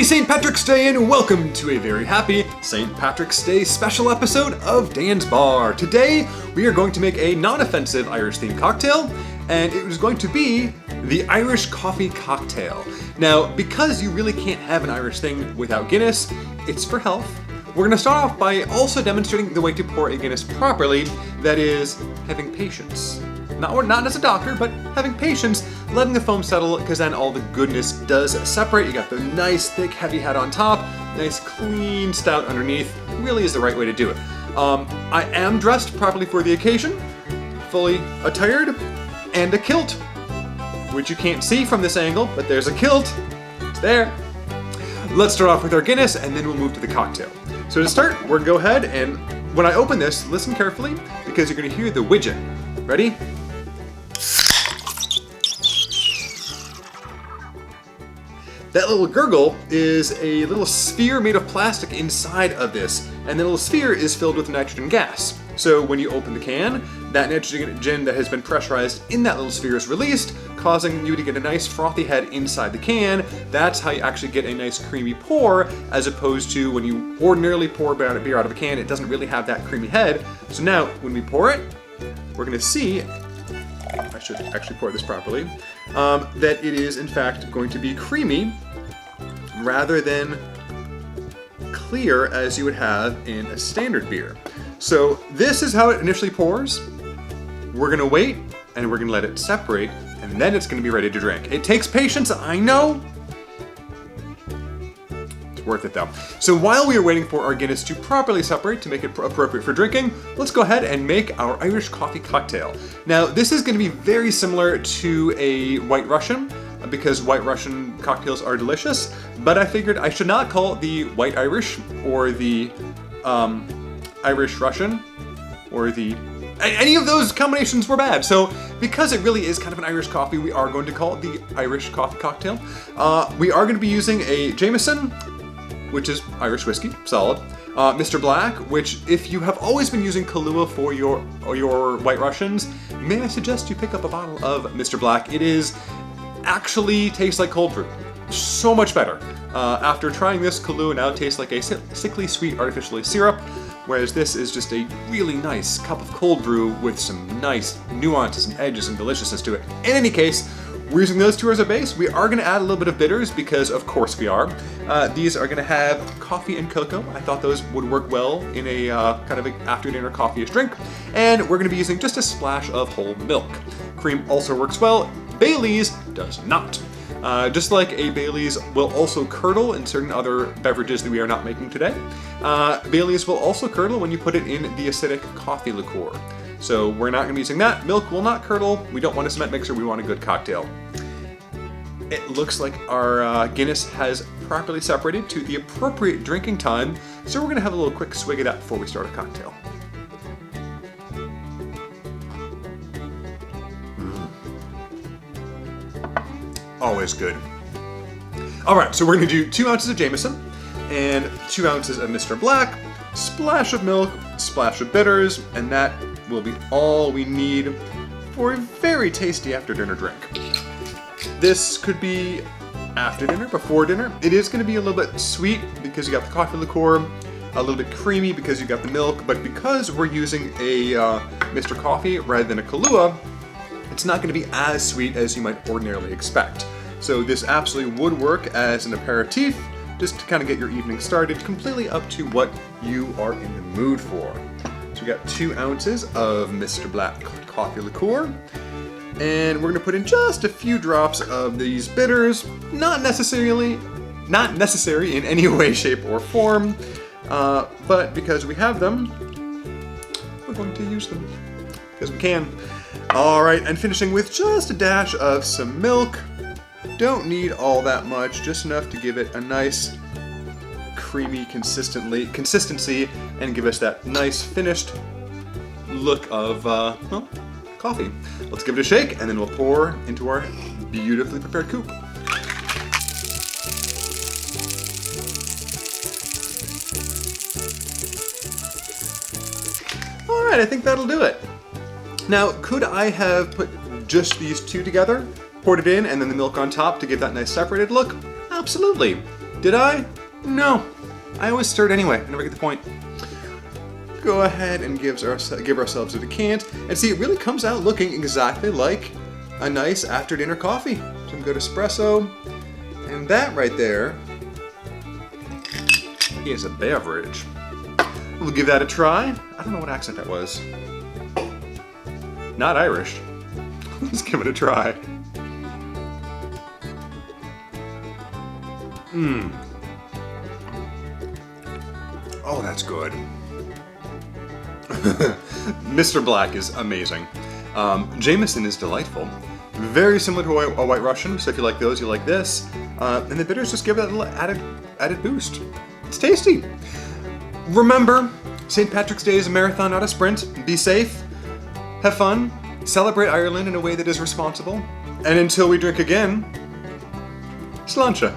Happy St. Patrick's Day and welcome to a very happy St. Patrick's Day special episode of Dan's Bar. Today we are going to make a non-offensive Irish themed cocktail, and it is going to be the Irish Coffee Cocktail. Now, because you really can't have an Irish thing without Guinness, it's for health. We're going to start off by also demonstrating the way to pour a Guinness properly, that is, having patience. Not as a doctor, but having patience, letting the foam settle, because then all the goodness does separate. You got the nice, thick, heavy head on top, nice, clean stout underneath. Really is the right way to do it. I am dressed properly for the occasion, fully attired, and a kilt, which you can't see from this angle, but there's a kilt. It's there. Let's start off with our Guinness, and then we'll move to the cocktail. So to start, we're gonna go ahead and, when I open this, listen carefully, because you're gonna hear the widget. Ready? That little gurgle is a little sphere made of plastic inside of this, and the little sphere is filled with nitrogen gas. So when you open the can, that nitrogen that has been pressurized in that little sphere is released, causing you to get a nice frothy head inside the can. That's how you actually get a nice creamy pour, as opposed to when you ordinarily pour beer out of a can, it doesn't really have that creamy head. So now, when we pour it, we're gonna see, I should actually pour this properly, that it is in fact going to be creamy rather than clear as you would have in a standard beer. So this is how it initially pours. We're gonna wait and we're gonna let it separate, and then it's gonna be ready to drink. It takes patience, I know. It's worth it though. So while we are waiting for our Guinness to properly separate to make it appropriate for drinking, let's go ahead and make our Irish coffee cocktail. Now this is gonna be very similar to a White Russian, because White Russian cocktails are delicious, but I figured I should not call it the White Irish or the Irish Russian or the... Any of those combinations were bad. So because it really is kind of an Irish coffee, we are going to call it the Irish coffee cocktail. We are going to be using a Jameson, which is Irish whiskey, solid. Mr. Black, which if you have always been using Kahlua for your White Russians, may I suggest you pick up a bottle of Mr. Black. It is actually tastes like cold brew. So much better. After trying this, Kahlua now tastes like a sickly sweet artificially syrup, whereas this is just a really nice cup of cold brew with some nice nuances and edges and deliciousness to it. In any case, we're using those two as a base. We are going to add a little bit of bitters because, of course, we are. These are going to have coffee and cocoa. I thought those would work well in a kind of an after-dinner coffee-ish drink. And we're going to be using just a splash of whole milk. Cream also works well. Baileys does not. Just like a Baileys will also curdle in certain other beverages that we are not making today, Baileys will also curdle when you put it in the acidic coffee liqueur. So we're not going to be using that. Milk will not curdle. We don't want a cement mixer. We want a good cocktail. It looks like our Guinness has properly separated to the appropriate drinking time, so we're going to have a little quick swig of that before we start a cocktail. Always good. All right, so we're gonna do 2 ounces of Jameson and 2 ounces of Mr. Black, splash of milk, splash of bitters, and that will be all we need for a very tasty after dinner drink. This could be after dinner, before dinner. It is gonna be a little bit sweet because you got the coffee liqueur, a little bit creamy because you got the milk, but because we're using a Mr. Coffee rather than a Kahlua, it's not going to be as sweet as you might ordinarily expect. So this absolutely would work as an aperitif, just to kind of get your evening started, completely up to what you are in the mood for. So we got 2 ounces of Mr. Black coffee liqueur, and we're going to put in just a few drops of these bitters, not necessary in any way, shape, or form, but because we have them, we're going to use them, because we can. All right, and finishing with just a dash of some milk. Don't need all that much, just enough to give it a nice creamy consistency and give us that nice finished look of, well, coffee. Let's give it a shake, and then we'll pour into our beautifully prepared coupe. All right, I think that'll do it. Now, could I have put just these two together, poured it in, and then the milk on top to give that nice separated look? Absolutely. Did I? No. I always stir it anyway. I never get the point. Go ahead and give ourselves a decant, and see, it really comes out looking exactly like a nice after-dinner coffee. Some good espresso, and that right there is a beverage. We'll give that a try. I don't know what accent that was. Not Irish. Let's give it a try. Oh, that's good. Mr. Black is amazing. Jameson is delightful. Very similar to a White Russian, so if you like those, you like this. And the bitters just give it a little added boost. It's tasty. Remember, St. Patrick's Day is a marathon, not a sprint. Be safe, have fun, celebrate Ireland in a way that is responsible. And until we drink again, sláinte.